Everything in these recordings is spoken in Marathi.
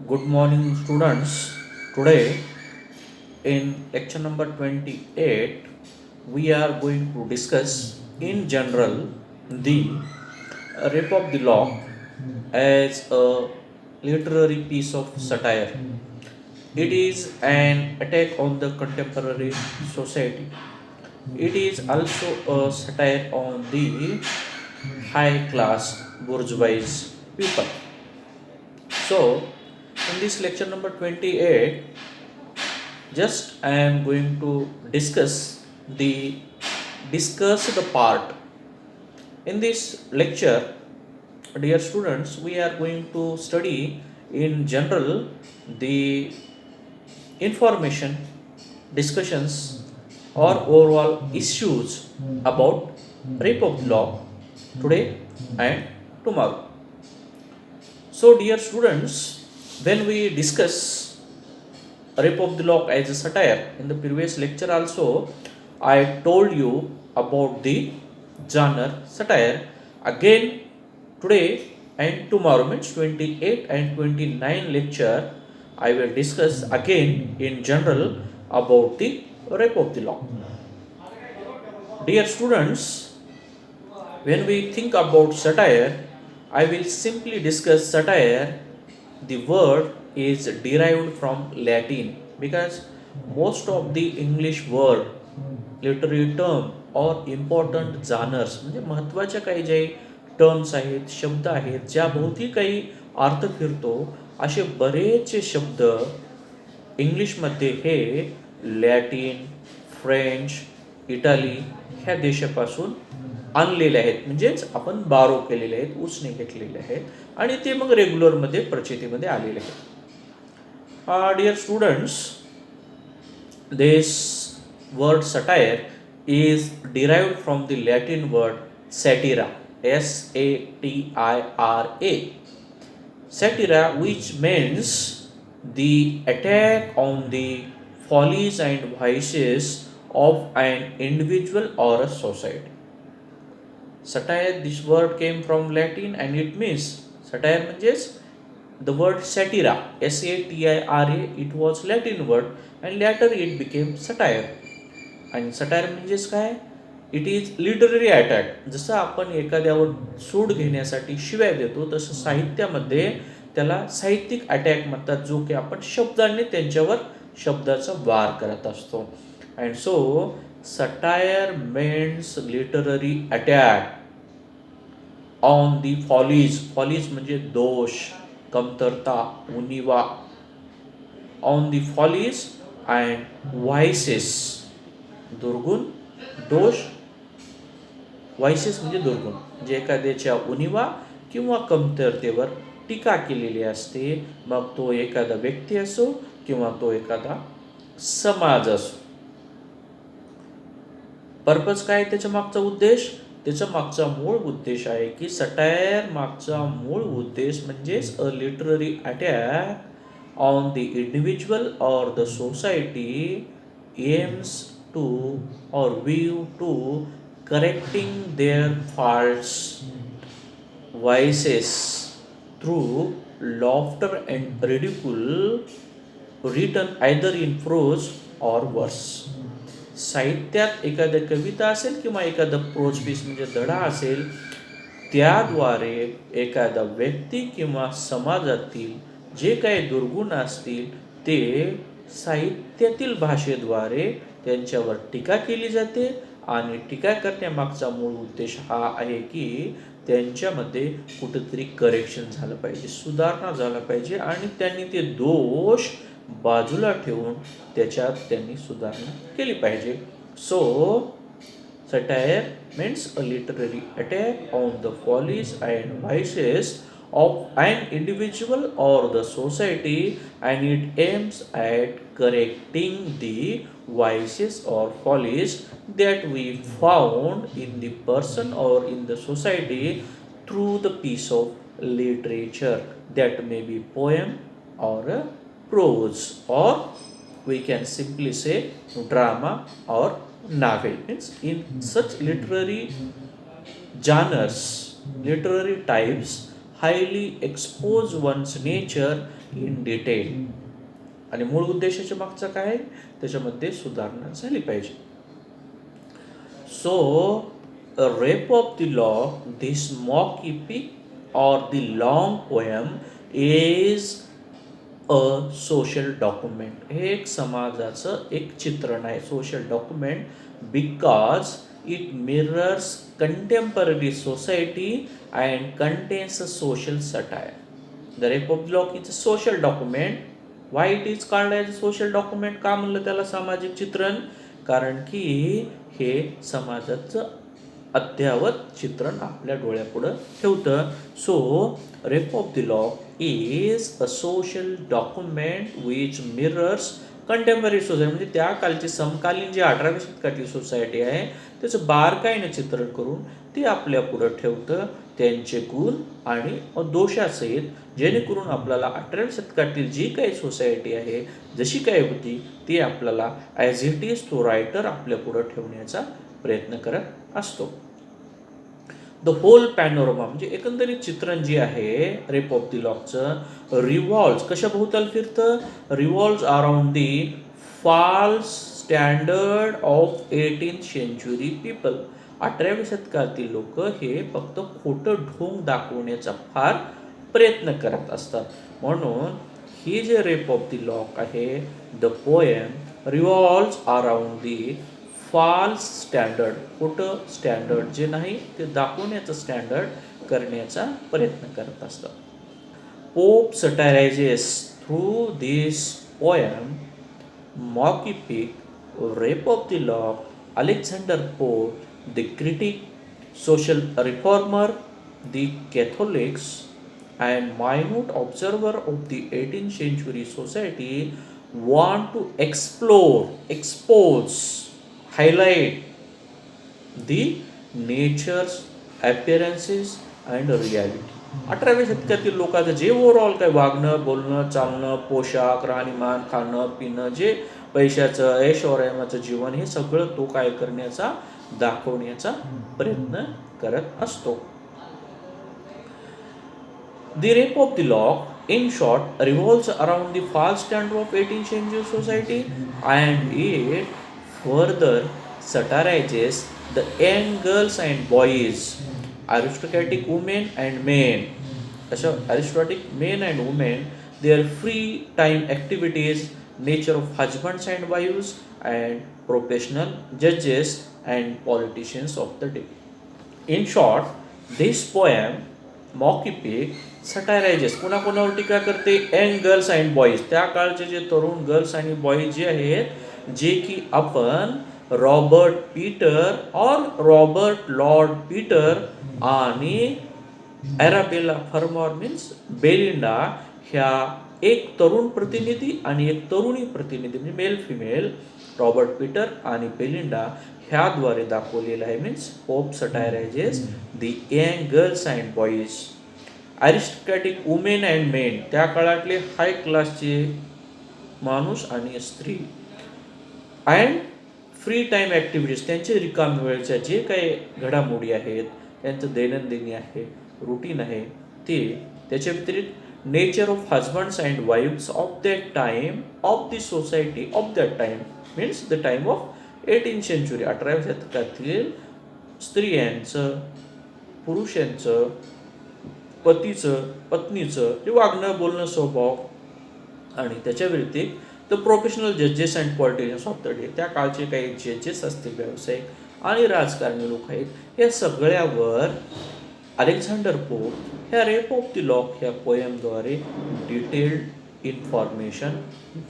Good morning, students. Today, in lecture number 28, we are going to discuss in general the Rape of the Lock as a literary piece of satire. It is an attack on the contemporary society. It is also a satire on the high class bourgeois people. So, in this lecture number 28, just I am going to the discuss the part. In this lecture, dear students, we are going to study in general the information, discussions, or overall issues about rape of the law today and tomorrow. So, dear students, when we discuss Rape of the Lock as a satire, in the previous lecture also, I told you about the genre satire. Again, today and tomorrow means 28 and 29 lecture, I will discuss again in general about the Rape of the Lock. Dear students, when we think about satire, I will simply discuss satire. The word is derived from Latin because most of the English word, literary term or important genres म्हणजे महत्त्वाच्या काही जे टर्म्स आहेत, शब्द आहेत, ज्याभोवती काही अर्थ फिरतो, असे बरेचसे शब्द इंग्लिशमध्ये हे लॅटिन, फ्रेंच, इटाली ह्या देशापासून आणलेले आहेत, म्हणजेच आपण बारो केलेले आहेत, उसने घेतलेले आहेत आणि ते मग रेग्युलरमध्ये प्रचितीमध्ये आलेले आहेत. Dear students, this word satire is derived from the Latin word satira, satira. Satira, which means the attack on the follies and vices of an individual or a society. Satire, this word came from Latin and it means satire म्हणजेच the word satira, satira, it was Latin word and later it became satire. आणि सटायर म्हणजेच काय? It is literary attack. जसं आपण एखाद्यावर सूड घेण्यासाठी शिव्या देतो तसं साहित्यामध्ये त्याला साहित्यिक अटॅक म्हणतात, जो की आपण शब्दांनी त्यांच्यावर शब्दाचा वार करत असतो. And so satire means literary attack on the follies. Follies म्हणजे दोष, कमतरता, उणिवा. On the follies and vices, दुर्गुण, दोष, व्हायसेस म्हणजे दुर्गुण, म्हणजे एखाद्याच्या उणिवा किंवा कमतरतेवर टीका केलेली असते. मग तो एखादा व्यक्ती असो किंवा तो एखादा समाज असो. पर्पज काय त्याच्या मागचा उद्देश? त्याचा मागचा मूळ उद्देश आहे की सटायर मागचा मूळ उद्देश म्हणजेच a literary attack on the individual or the society aims to or view to correcting their faults, vices through laughter and ridicule written either in prose or verse. साहित्यात एखाद्या कविता असेल किंवा एखादा प्रोज पीस म्हणजे धडा असेल, त्याद्वारे एखादा व्यक्ती किंवा समाजातील जे काही दुर्गुण असतील ते साहित्यातील भाषेद्वारे त्यांच्यावर टीका केली जाते. आणि टीका करण्यामागचा मूळ उद्देश हा आहे की त्यांच्यामध्ये कुठंतरी करेक्शन झालं पाहिजे, सुधारणा झाला पाहिजे आणि त्यांनी ते दोष बाजूला ठेवून त्याच्यात त्यांनी सुधारणा केली पाहिजे. So satire means a literary attack on the follies and vices of an individual or the society, and it aims at correcting the vices or follies that we found in the person or in the society through the piece of literature, that may be poem or a prose, or we can simply say drama or novel. Means in such literary genres, literary types, highly expose one's nature in detail. आणि मूळ उद्देशाच्या मागचा काय आहे, त्याच्यामध्ये सुधारणा झाली पाहिजे. So, a rape of the lock, this mock epic or the long poem is a social document. हे एक समाजाचं एक चित्रण आहे, social document, because it mirrors contemporary society and contains a social satire. The Rape of the Lock is a social document. Why it is called as a social document? का म्हणलं त्याला सामाजिक चित्रण? कारण की हे समाजाचं अद्ययावत चित्रण आपल्या डोळ्यापुढं ठेवतं. So rape of the lock is a social document which mirrors contemporary society, म्हणजे त्या कालची समकालीन जी 18व्या शतकातली सोसायटी आहे त्याचं बारकाईनं चित्रण करून ते आपल्या पुढं ठेवतं, त्यांचे गुण आणि दोषासहित, जेणेकरून आपल्याला 18व्या शतकातील जी काही सोसायटी आहे जशी काय होती ती आपल्याला ॲज इट इज तो रायटर आपल्या पुढं ठेवण्याचा प्रयत्न करत असतो. द होल पॅनोरमा म्हणजे एकंदरीत चित्रण जे आहे रेप ऑफ द लॉकचं रिव्हॉल्व्स कशाभोवताल फिरतं, revolves around the false standard of 18th century people. 18व्या शतकातील लोक हे फक्त खोटं ढोंग दाखवण्याचा फार प्रयत्न करत असतात. म्हणून ही जे रेप ऑफ द लॉक आहे, the poem revolves around the false standard, खोटं स्टँडर्ड जे नाही ते दाखवण्याचं स्टँडर्ड करण्याचा प्रयत्न करत असतात. Pope satirises through this poem mock epic, rape of the lock, Alexander Pope, the critic, social reformer, the Catholics, and minute observer of the 18th century society want to explore, expose, highlight the nature's appearances and reality. 18व्या शतकातील लोकांचं जे ओव्हरऑल काय वागणं, बोलणं, चालणं, पोशाख, राहणीमान, खाणं, पिणं, जे पैशाचं ऐशोआरामाचं जीवन, हे सगळं तो काय करण्याचा, दाखवण्याचा प्रयत्न करत असतो. The Rape of the Lock, in short, revolves around the false standard of 18th century society, and it further satirizes the young girls and boys, aristocratic women and men. अशा aristocratic men and women, their free time activities, nature of husbands and wives, and professional judges and politicians of the day. In short, this poem, mock epic, satirizes, कोणाकोणावर टीका करते, यंग गर्ल्स अँड बॉईज, त्या काळचे जे तरुण गर्ल्स आणि बॉईज जे आहेत, जे की आपण रॉबर्ट पीटर और रॉबर्ट लॉर्ड पीटर आणि ॲराबेला फर्मॉर मीन्स बेलिंडा ह्या एक तरुण प्रतिनिधी आणि एक तरुणी प्रतिनिधी म्हणजे मेल फिमेल, रॉबर्ट पीटर आणि बेलिंडा ह्याद्वारे दाखवलेलं आहे. Means Pope satirises the young girls and boys, aristocratic women and men, त्या काळातले हाय क्लासचे माणूस आणि स्त्री, अँड फ्री टाईम ॲक्टिव्हिटीज, त्यांचे रिकाम्या वेळेच्या जे काही घडामोडी आहेत, त्यांचं दैनंदिनी आहे, रुटीन आहे ते, त्याच्या व्यतिरिक्त nature of husband's and wife's of that time, of the society of that time, means the time of 18th century, 18व्या शतकातील स्त्रियांचं, पुरुषांचं, पतीचं, पत्नीचं जे वागणं, बोलणं, स्वभाव, आणि त्याच्या व्यतिरिक्त द प्रोफेशनल जजेस and politicians of the day, त्या काळचे काही जजेस असतील, व्यावसायिक आणि राजकारणी लोक आहेत, या सगळ्यावर अलेक्झांडर पोप ह्या रेप ऑफ द लॉक ह्या पोएमद्वारे डिटेल्ड इन्फॉर्मेशन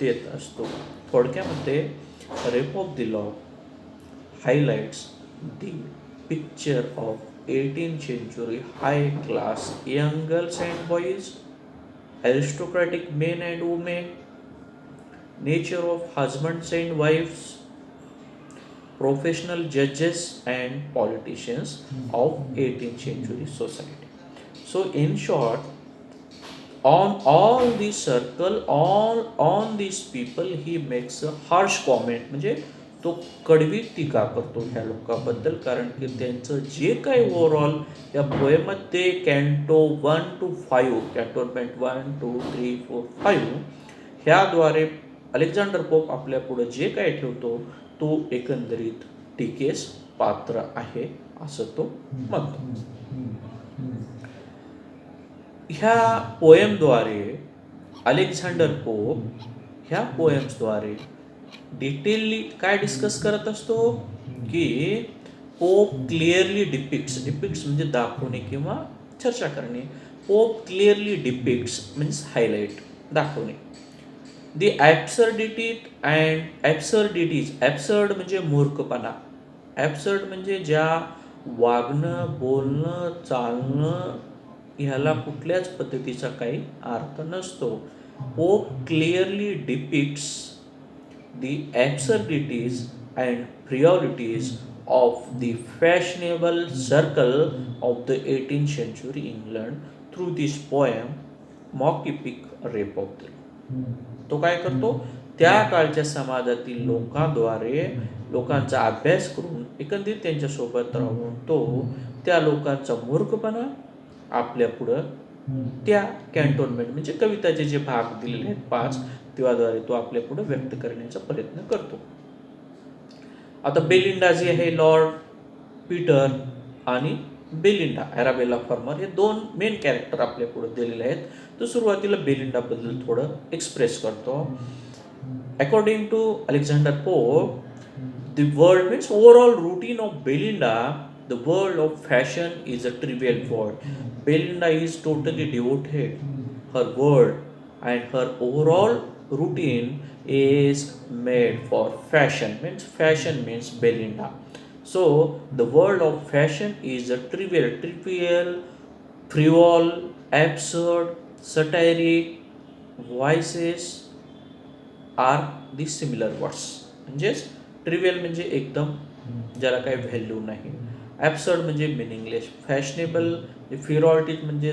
देत असतो. थोडक्यामध्ये rape of the lock highlights the picture of 18th century high class young girls and boys, aristocratic men and women, nature of husbands and wives, professional judges and politicians of 18th century society. So in short, on all this circle, all on these people he makes a harsh comment, म्हणजे तो कडवी टीका करतो ह्या लोकांबद्दल, कारण की त्यांचं जे काही ओव्हरऑल या पोएममध्ये कॅन्टो 1 to 5, कॅन्टोनमेंट 1, 2, 3, 4, 5 ह्याद्वारे अलेक्झांडर पोप आपल्या पुढे जे काही ठेवतो तो एकंदरीत टीकेस पात्र आहे असं तो म्हणतो. ह्या पोएमद्वारे अलेक्झांडर पोप ह्या पोएम्सद्वारे डिटेलली काय डिस्कस करत असतो की पोप क्लिअरली डिपिक्ट्स म्हणजे दाखवणे किंवा चर्चा करणे. Pope clearly depicts means highlight, दाखवणे दी ॲब्सर्डिटीज. ॲब्सर्ड म्हणजे मूर्खपणा, ॲब्सर्ड म्हणजे ज्या वागणं, बोलणं, चालणं ह्याला कुठल्याच पद्धतीचा काही अर्थ नसतो. Pope clearly depicts the absurdities and frivolities of the fashionable circle of the 18th century England through this poem mock epic rape of the law. तो काय करतो, त्या काळच्या समाजातील लोकांद्वारे लोकांचा अभ्यास करून एकंदरीत त्यांच्यासोबत राहून तो त्या लोकांचा मूर्खपणा आपल्या पुढं त्या कॅन्टोनमेंट म्हणजे कविताचे जे भाग दिलेले आहेत 5 त्याद्वारे तो आपल्या पुढे व्यक्त करण्याचा प्रयत्न करतो. आता बेलिंडा जे आहे, लॉर्ड पीटर आणि बेलिंडा ॲराबेला फार्मर हे 2 मेन कॅरेक्टर आपल्या पुढे दिलेले आहेत. तर सुरुवातीला बेलिंडाबद्दल थोडं एक्सप्रेस करतो. According to Alexander Pope, the world means overall routine of Belinda, the world of fashion is a trivial world. Belinda is totally devoted. Her world and her overall routine is made for fashion. Fashion means Belinda. So the world of fashion is a trivial, frivol, absurd, satiric. Vices are the similar words. म्हणजेच ट्रिवियल म्हणजे एकदम ज्याला काही व्हॅल्यू नाही, ॲब्सर्ड म्हणजे मिनिंगलेस, फॅशनेबल, फ्रिव्हॉलिटीज म्हणजे